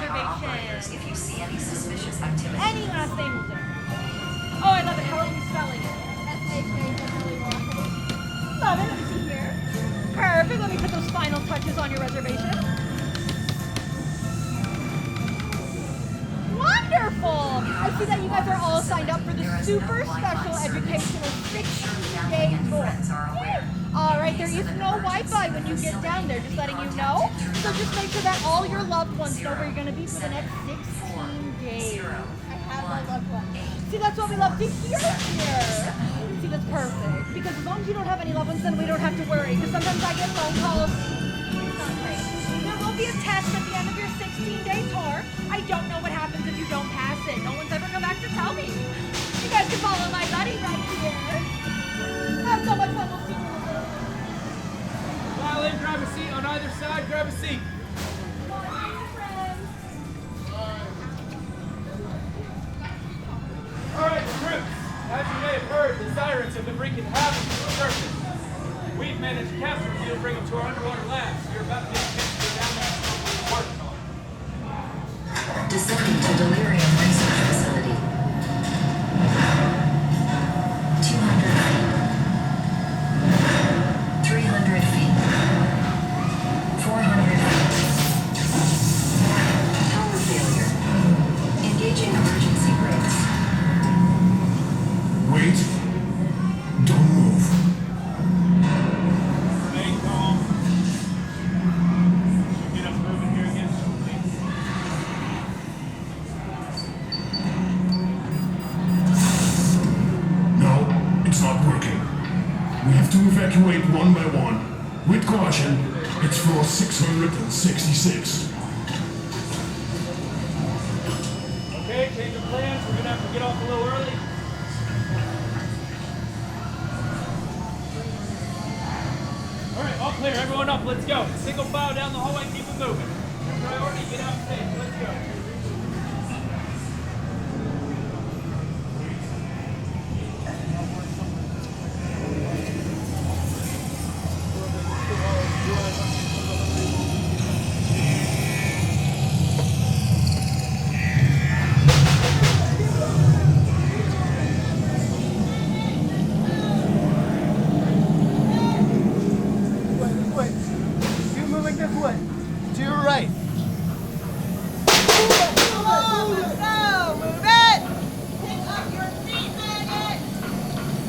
reservation. If you see any suspicious activity. Any last name will do. Oh, I love it. How are you spelling it? Love it. Let me see here. Perfect. Let me put those final touches on your reservation. Wonderful. I see that you guys are all signed up for the super special educational 6-day tour. All right, there is no Wi-Fi when you get down there, just letting you know. So just make sure that all your loved ones know where you're going to be for the next 16 days. I have my loved ones. See, that's what we love to hear here. See, that's perfect. Because as long as you don't have any loved ones, then we don't have to worry. Because sometimes I get phone calls. It's not great. There will be a test at the end of your 16-day tour. I don't know what happens if you don't pass it. No one's ever come back to tell me. You guys can follow my buddy right here. Have so much fun. We'll see you. File in, grab a seat on either side, grab a seat. Alright, troops, as you may have heard, the sirens have been wreaking havoc on the surface. We've managed to capture you and bring them to our underwater labs. You're about to get a chance to go down there and see what we're working on. Descending to Delirium Research Facility. 200 feet. 300 feet. 400 feet. Power failure. Engaging emergency brakes. Wait. Don't move. Stay calm. Get us moving here again, please. No, it's not working. We have to evacuate one by one. With caution, it's floor 666. Okay, change of plans. We're gonna have to get off a little early. Alright, all clear. Everyone up. Let's go. Single file down the hallway. Keep it moving. Priority, get out safe. Let's go. Keep moving this way. To your right.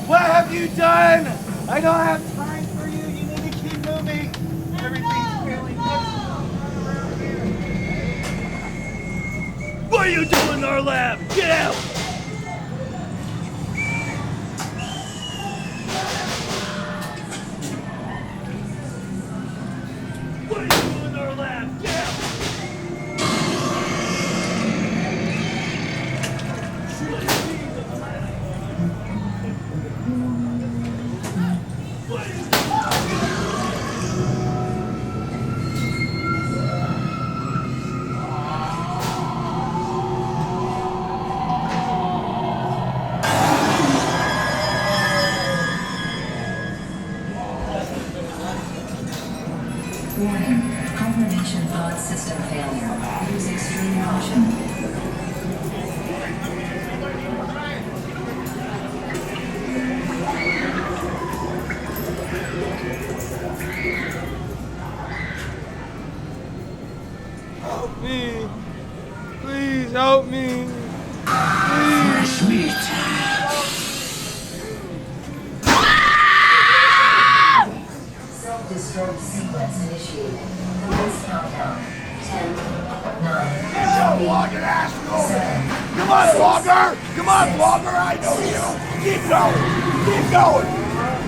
What have you done? I don't have time for you. You need to keep moving. Everything's failing. What are you doing in our lab? Get out! What are you doing in our lab? Get out! What are you Warning. Combination pod system failure. Use extreme caution. Help me. Please help me. Fresh meat. Self-destruct sequence initiated. Commence countdown. 10, 9, Vlogging ass moving. 7, Come on, vlogger. Come on, vlogger. I know you. Keep going. Keep going.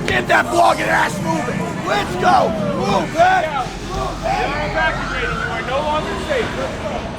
Get that vlogging ass moving. Let's go. Move, man. Move, We man. are evacuating. You are no longer safe. Let's go.